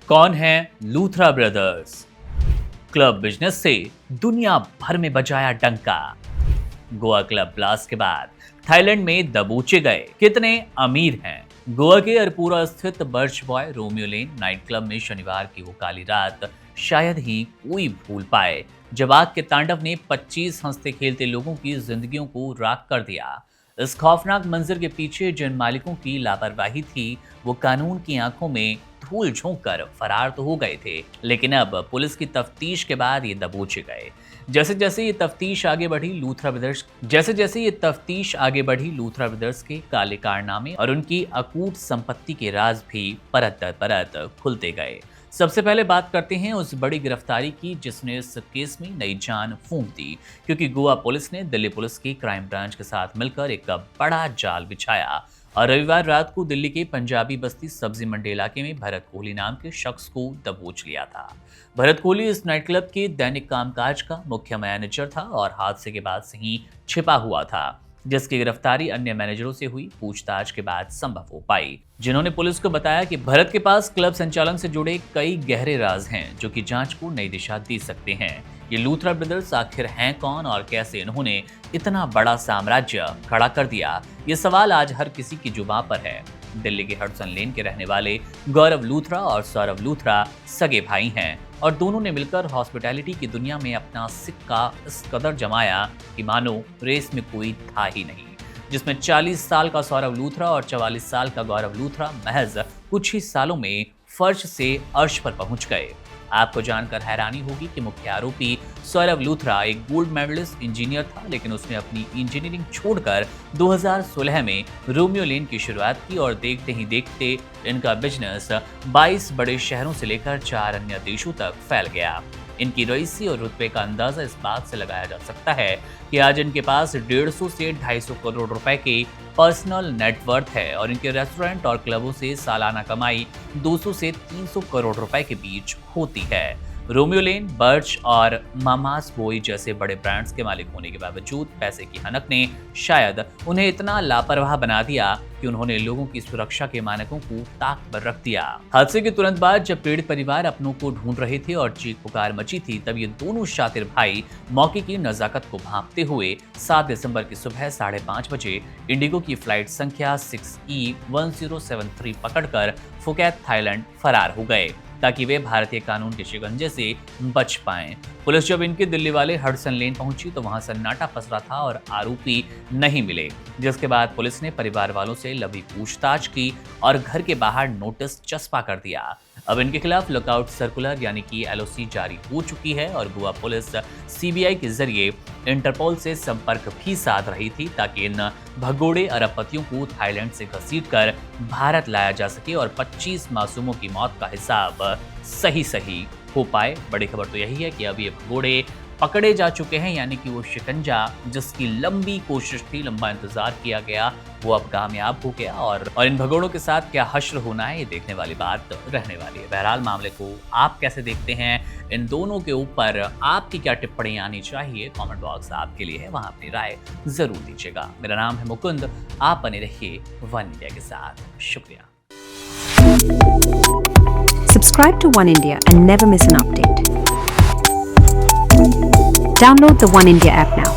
कौन है Luthra brothers? Club business से दुनिया भर में बजाया डंका। गोवा क्लब ब्लास्ट के बाद थाईलैंड में दबोचे गए कितने अमीर हैं? गोवा के अरपुरा स्थित birch boy Romeo Lane night club में शनिवार की वो काली रात शायद ही कोई भूल पाए जब आग के तांडव ने 25 हंसते खेलते लोगों की जिंदगियों को राख कर दिया। इस खौफनाक मंजर के पीछे जिन मालिकों की लापरवाही थी वो कानून की आंखों में धूल झोंक कर फरार तो हो गए थे, लेकिन अब पुलिस की तफ्तीश के बाद ये दबोचे गए। जैसे जैसे ये तफ्तीश आगे बढ़ी लूथरा ब्रदर्स के काले कारनामे और उनकी अकूट संपत्ति के राज भी परत दर परत खुलते गए। सबसे पहले बात करते हैं उस बड़ी गिरफ्तारी की जिसने इस केस में नई जान फूंक दी, क्योंकि गोवा पुलिस ने दिल्ली पुलिस की क्राइम ब्रांच के साथ मिलकर एक बड़ा जाल बिछाया और रविवार रात को दिल्ली के पंजाबी बस्ती सब्जी मंडी इलाके में भरत कोहली नाम के शख्स को दबोच लिया था। भरत कोहली इस नाइट क्लब के दैनिक कामकाज का मुख्य मैनेजर था और हादसे के बाद से ही छिपा हुआ था, जिसकी गिरफ्तारी अन्य मैनेजरों से हुई पूछताछ के बाद संभव हो पाई, जिन्होंने पुलिस को बताया कि भरत के पास क्लब संचालन से जुड़े कई गहरे राज हैं जो कि जांच को नई दिशा दे सकते हैं। ये लूथरा ब्रदर्स आखिर हैं कौन और कैसे इन्होंने इतना बड़ा साम्राज्य खड़ा कर दिया, ये सवाल आज हर किसी की जुबान पर है। दिल्ली के हडसन लेन के रहने वाले गौरव लूथरा और सौरव लूथरा सगे भाई हैं और दोनों ने मिलकर हॉस्पिटैलिटी की दुनिया में अपना सिक्का इस कदर जमाया कि मानो रेस में कोई था ही नहीं, जिसमें 40 साल का सौरव लूथरा और 44 साल का गौरव लूथरा महज कुछ ही सालों में फर्श से अर्श पर पहुंच गए। आपको जानकर हैरानी होगी कि मुख्य आरोपी सौरव लूथरा एक गोल्ड मेडलिस्ट इंजीनियर था, लेकिन उसने अपनी इंजीनियरिंग छोड़कर 2016 में रोमियो लेन की शुरुआत की और देखते ही देखते इनका बिजनेस 22 बड़े शहरों से लेकर 4 अन्य देशों तक फैल गया। इनकी रईसी और रुतबे का अंदाजा इस बात से लगाया जा सकता है कि आज इनके पास 150 से 250 करोड़ रुपए के पर्सनल नेटवर्थ है और इनके रेस्टोरेंट और क्लबों से सालाना कमाई 200 से 300 करोड़ रुपए के बीच होती है। रोमियो लेन, बर्च और मामास बॉय जैसे बड़े ब्रांड्स के मालिक होने के बावजूद पैसे की हनक ने शायद उन्हें इतना लापरवाह बना दिया कि उन्होंने लोगों की सुरक्षा के मानकों को ताक पर रख दिया। हादसे के तुरंत बाद जब पीड़ित परिवार अपनों को ढूंढ रहे थे और चीख पुकार मची थी, तब ये दोनों शातिर भाई मौके की नजाकत को भांपते हुए 7 दिसंबर की सुबह 5:30 बजे इंडिगो की फ्लाइट संख्या 6E1073 पकड़कर फुकेत थाईलैंड फरार हो गए ताकि वे भारतीय कानून के शिकंजे से बच पाएं। पुलिस जब इनके दिल्ली वाले हडसन लेन पहुंची तो वहां सन्नाटा पसरा था और आरोपी नहीं मिले, जिसके बाद पुलिस ने परिवार वालों से लंबी पूछताछ की और घर के बाहर नोटिस चस्पा कर दिया। अब इनके खिलाफ लुकआउट सर्कुलर यानी कि LOC जारी हो चुकी है और गोवा पुलिस CBI के जरिए इंटरपोल से संपर्क भी साध रही थी ताकि इन भगोड़े अरबपतियों को थाईलैंड से घसीटकर भारत लाया जा सके और 25 मासूमों की मौत का हिसाब सही हो पाए। बड़ी खबर तो यही है कि अब ये भगोड़े पकड़े जा चुके हैं, यानी कि वो शिकंजा जिसकी लंबी कोशिश थी, लंबा इंतजार किया गया, वो अब कामयाब हो गया और इन भगोड़ों के साथ क्या हश्र होना है ये देखने वाली बात रहने वाली है। बहरहाल मामले को आप कैसे देखते हैं, इन दोनों के ऊपर आपकी क्या टिप्पणी आनी चाहिए, कमेंट बॉक्स आपके लिए है, वहां अपनी राय जरूर दीजिएगा। मेरा नाम है मुकुंद, आप बने रहिए वन इंडिया के साथ। शुक्रिया। Subscribe to One India and never miss an update. Download the One India app now.